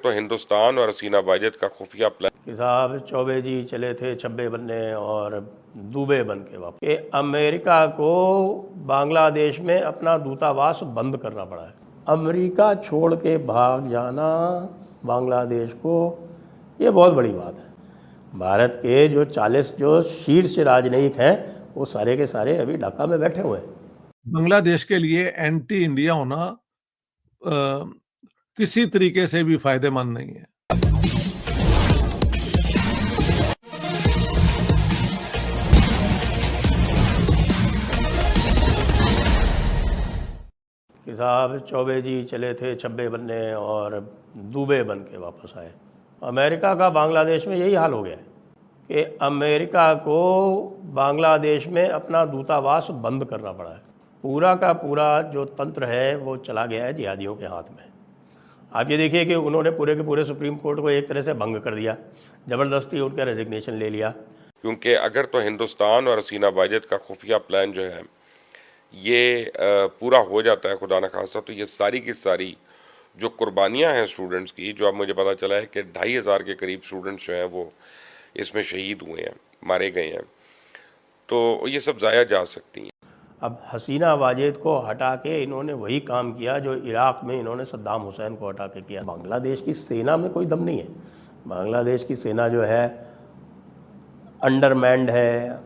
तो हिंदुस्तान और हसीना वाजिद का खुफिया प्लान कि साहब चौबे जी चले थे छब्बे बनने और दुबे बन के वापस कि अमेरिका को बांग्लादेश में अपना दूतावास बंद करना पड़ा है। अमेरिका छोड़ के भाग जाना बांग्लादेश को, ये बहुत बड़ी बात है। भारत के जो 40 जो शीर्ष राजनयिक हैं वो सारे के सारे अभी ढाका में बैठे हुए हैं। बांग्लादेश के लिए एंटी इंडिया होना किसी तरीके से भी फायदेमंद नहीं है। कि साहब चौबे जी चले थे छब्बे बनने और दुबे बन के वापस आए। अमेरिका का बांग्लादेश में यही हाल हो गया है कि अमेरिका को बांग्लादेश में अपना दूतावास बंद करना पड़ा है। पूरा का पूरा जो तंत्र है वो चला गया है जिहादियों के हाथ में। आप ये देखिए कि उन्होंने पूरे के पूरे सुप्रीम कोर्ट को एक तरह से भंग कर दिया, ज़बरदस्ती उनका रेजिग्नेशन ले लिया। क्योंकि अगर तो हिंदुस्तान और हसीना वाजिद का खुफिया प्लान जो है ये पूरा हो जाता है खुदा न खास्ता, तो ये सारी की सारी जो कुर्बानियाँ हैं स्टूडेंट्स की, जो अब मुझे पता चला है कि 2,500 के करीब स्टूडेंट्स जो हैं वो इसमें शहीद हुए हैं, मारे गए हैं, तो ये सब ज़ाया जा सकती हैं। अब हसीना वाजिद को हटा के इन्होंने वही काम किया जो इराक़ में इन्होंने सद्दाम हुसैन को हटा के किया। बांग्लादेश की सेना में कोई दम नहीं है। बांग्लादेश की सेना जो है अंडरमैंड है,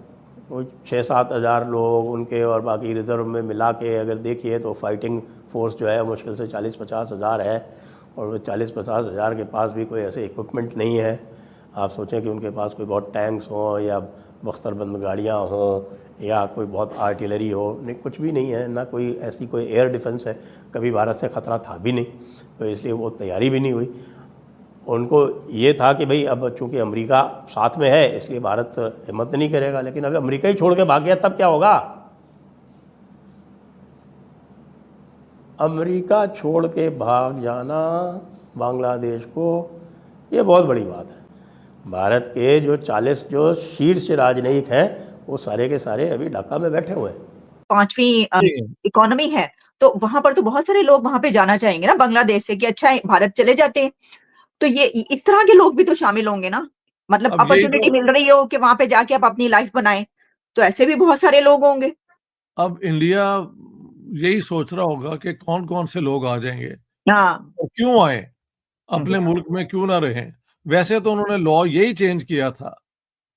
कोई 6-7 हज़ार लोग उनके और बाकी रिज़र्व में मिला के अगर देखिए तो फाइटिंग फोर्स जो है मुश्किल से 40-50 हज़ार है, और वो 40-50 हज़ार के पास भी कोई ऐसे इक्विपमेंट नहीं है। आप सोचें कि उनके पास कोई बहुत टैंक्स हों या बख्तरबंद गाड़ियाँ हों या कोई बहुत आर्टिलरी हो, नहीं, कुछ भी नहीं है। ना कोई ऐसी कोई एयर डिफेंस है, कभी भारत से ख़तरा था भी नहीं, तो इसलिए वो तैयारी भी नहीं हुई। उनको ये था कि भाई अब चूँकि अमेरिका साथ में है इसलिए भारत हिम्मत नहीं करेगा, लेकिन अगर अमेरिका ही छोड़ के भाग गया तब क्या होगा? अमेरिका छोड़ के भाग जाना बांग्लादेश को, ये बहुत बड़ी बात है। भारत के जो 40 जो शीर्ष राजनयिक हैं वो सारे के सारे अभी ढाका में बैठे हुए हैं। 5वीं इकोनॉमी है, तो वहां पर तो बहुत सारे लोग वहां पे जाना चाहेंगे ना बांग्लादेश से कि अच्छा भारत चले जाते हैं, तो ये इस तरह के लोग भी तो शामिल होंगे ना। मतलब अपॉर्चुनिटी मिल रही हो कि वहां पे जाके आप अपनी लाइफ बनाएं, तो ऐसे भी बहुत सारे लोग होंगे। अब इंडिया यही सोच रहा होगा कि कौन कौन से लोग आ जाएंगे, हाँ, और क्यों आए, अपने मुल्क में क्यों ना रहें। वैसे तो उन्होंने लॉ यही चेंज किया था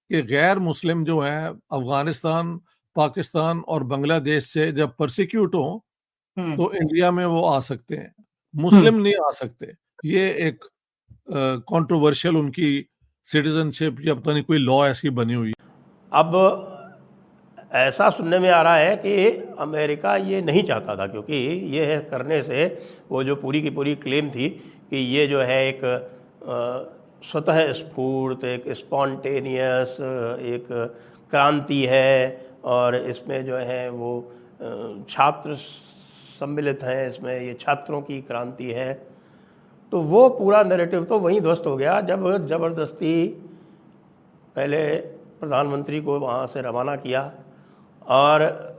कि गैर मुस्लिम जो है अफगानिस्तान, पाकिस्तान और बांग्लादेश से जब परसिक्यूट हो तो इंडिया में वो आ सकते हैं, मुस्लिम नहीं आ सकते। ये एक कंट्रोवर्शियल उनकी सिटीजनशिप या पता नहीं कोई लॉ ऐसी बनी हुई। अब ऐसा सुनने में आ रहा है कि अमेरिका ये नहीं चाहता था, क्योंकि ये है करने से वो जो पूरी की पूरी क्लेम थी कि ये जो है एक स्वतः स्फूर्त, एक स्पॉन्टेनियस एक क्रांति है, और इसमें जो है वो छात्र सम्मिलित हैं, इसमें ये छात्रों की क्रांति है। तो वो पूरा नैरेटिव तो वहीं ध्वस्त हो गया जब ज़बरदस्ती पहले प्रधानमंत्री को वहाँ से रवाना किया, और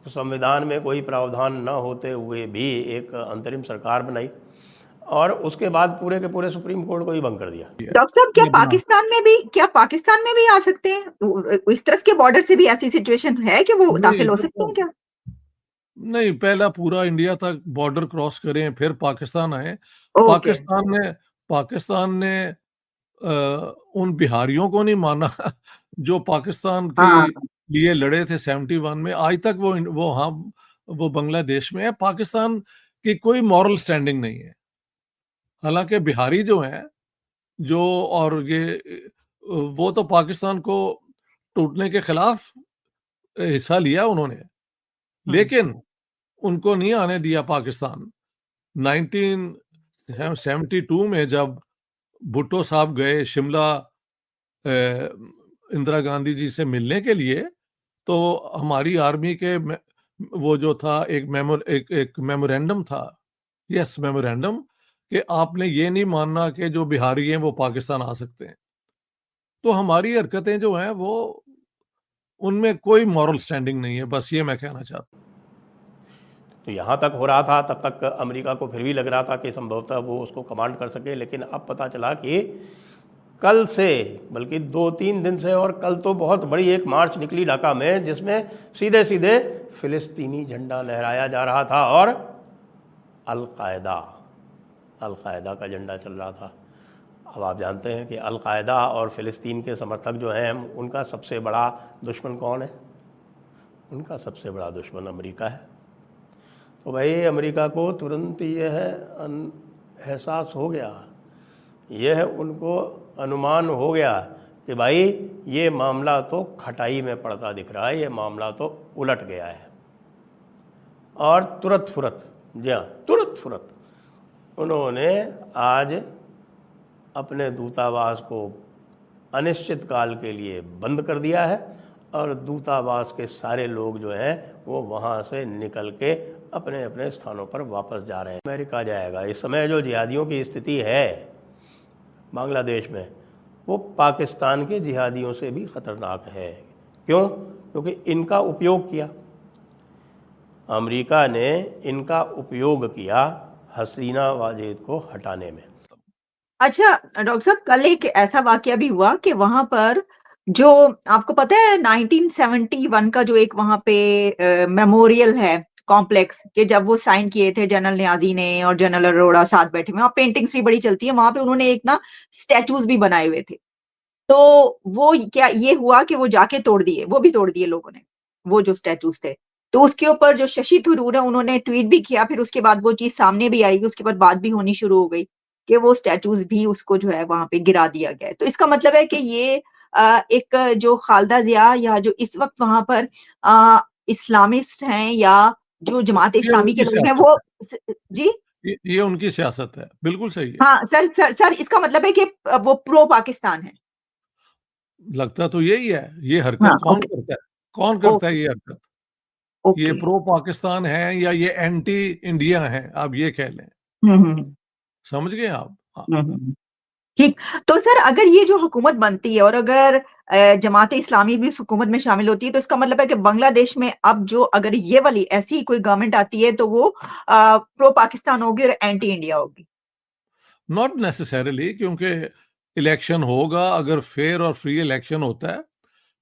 संविधान में कोई प्रावधान न होते हुए भी एक अंतरिम सरकार बनाई, और उसके बाद पूरे के पूरे सुप्रीम कोर्ट को ही भंग कर दिया। डॉक्टर साहब, क्या पाकिस्तान में भी आ सकते हैं? इस तरफ के बॉर्डर से भी ऐसी सिचुएशन है कि वो दाखिल हो सकते हैं क्या? नहीं, पहला पूरा इंडिया तक बॉर्डर क्रॉस करें फिर पाकिस्तान आए। पाकिस्तान ने उन बिहारियों को नहीं माना जो पाकिस्तान के लिए लड़े थे 71 में। आज तक वो बांग्लादेश में है। पाकिस्तान की कोई मॉरल स्टैंडिंग नहीं है। हालांकि बिहारी जो हैं जो, और ये वो तो पाकिस्तान को टूटने के खिलाफ हिस्सा लिया उन्होंने, लेकिन उनको नहीं आने दिया पाकिस्तान। 1972 में जब भुट्टो साहब गए शिमला इंदिरा गांधी जी से मिलने के लिए, तो हमारी आर्मी के वो जो था एक मेमोरेंडम था, यस मेमोरेंडम, कि आपने ये नहीं मानना कि जो बिहारी हैं वो पाकिस्तान आ सकते हैं। तो हमारी हरकतें जो हैं वो, उनमें कोई मॉरल स्टैंडिंग नहीं है, बस ये मैं कहना चाहता हूँ। तो यहाँ तक हो रहा था, तब तक अमेरिका को फिर भी लग रहा था कि संभवतः वो उसको कमांड कर सके, लेकिन अब पता चला कि कल से, बल्कि 2-3 दिन से, और कल तो बहुत बड़ी एक मार्च निकली ढाका में जिसमें सीधे सीधे फिलिस्तीनी झंडा लहराया जा रहा था और अल-कायदा का झंडा चल रहा था। अब आप जानते हैं कि अल-कायदा और फ़िलिस्तीन के समर्थक जो हैं, उनका सबसे बड़ा दुश्मन कौन है? उनका सबसे बड़ा दुश्मन अमेरिका है। तो भाई अमेरिका को तुरंत यह एहसास हो गया, यह उनको अनुमान हो गया कि भाई ये मामला तो खटाई में पड़ता दिख रहा है, ये मामला तो उलट गया है। और तुरंत फुरत उन्होंने आज अपने दूतावास को अनिश्चित काल के लिए बंद कर दिया है और दूतावास के सारे लोग जो हैं वो वहाँ से निकल के अपने अपने स्थानों पर वापस जा रहे हैं। अमेरिका जाएगा। इस समय जो जिहादियों की स्थिति है बांग्लादेश में, वो पाकिस्तान के जिहादियों से भी ख़तरनाक है। क्यों? क्योंकि इनका उपयोग किया, अमेरिका ने इनका उपयोग किया हसीना वाजिद को हटाने में। अच्छा डॉक्टर साहब, कल एक ऐसा वाकया भी हुआ कि वहां पर जो आपको पता है 1971 का जो एक वहां पे मेमोरियल है कॉम्प्लेक्स, कि जब वो साइन किए थे जनरल न्याजी ने और जनरल अरोड़ा साथ बैठे हुए, वहां पेंटिंग्स भी बड़ी चलती है, वहां पे उन्होंने एक ना स्टैचूज भी बनाए हुए थे। तो वो क्या ये हुआ कि वो जाके तोड़ दिए, वो भी तोड़ दिए लोगों ने, वो जो स्टैचूज थे। तो उसके ऊपर जो शशि थरूर है उन्होंने ट्वीट भी किया, फिर उसके बाद वो चीज सामने भी आई, उसके बाद बात भी होनी शुरू हो गई कि वो स्टैचूज भी उसको जो है वहां पे गिरा दिया गया है। तो इसका मतलब है कि ये एक जो खालदा जिया या जो इस वक्त वहां पर इस्लामिस्ट हैं या जो जमात इस्लामी के लोग हैं वो जी ये उनकी सियासत है, बिल्कुल सही है। हाँ सर इसका मतलब है कि वो प्रो पाकिस्तान है। लगता तो यही है। ये हरकत कौन करता है? कौन करता है ये हरकत? ये प्रो पाकिस्तान है या ये एंटी इंडिया है, आप ये कह लें। समझ गए आप? ठीक। तो सर अगर ये जो हुकूमत बनती है और अगर जमात इस्लामी भी इस हुकूमत में शामिल होती है, तो इसका मतलब है कि बांग्लादेश में अब जो अगर ये वाली ऐसी कोई गवर्नमेंट आती है तो वो प्रो पाकिस्तान होगी और एंटी इंडिया होगी। नॉट नेसेसरीली, क्योंकि इलेक्शन होगा, अगर फेयर और फ्री इलेक्शन होता है,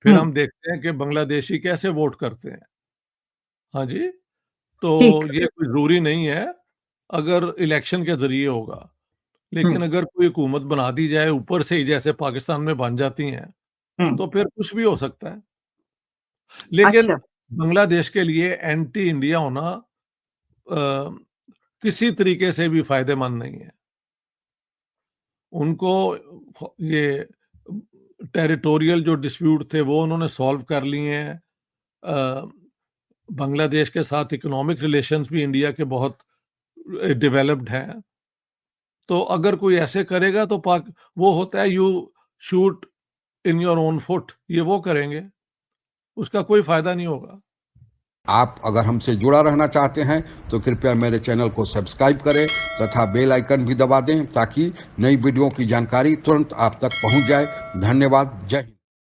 फिर हम देखते हैं कि बांग्लादेशी कैसे वोट करते हैं। हाँ जी, तो ये कोई जरूरी नहीं है अगर इलेक्शन के जरिए होगा, लेकिन अगर कोई हुकूमत बना दी जाए ऊपर से ही, जैसे पाकिस्तान में बन जाती हैं, तो फिर कुछ भी हो सकता है। लेकिन बांग्लादेश के लिए एंटी इंडिया होना किसी तरीके से भी फायदेमंद नहीं है। उनको ये टेरिटोरियल जो डिस्प्यूट थे वो उन्होंने सॉल्व कर लिए हैं। बांग्लादेश के साथ इकोनॉमिक रिलेशंस भी इंडिया के बहुत डेवलप्ड हैं। तो अगर कोई ऐसे करेगा तो वो होता है you shoot in your own foot, ये वो करेंगे, उसका कोई फायदा नहीं होगा। आप अगर हमसे जुड़ा रहना चाहते हैं तो कृपया मेरे चैनल को सब्सक्राइब करें तथा बेल आइकन भी दबा दें ताकि नई वीडियो की जानकारी तुरंत आप तक पहुंच जाए। धन्यवाद। जय हिंद।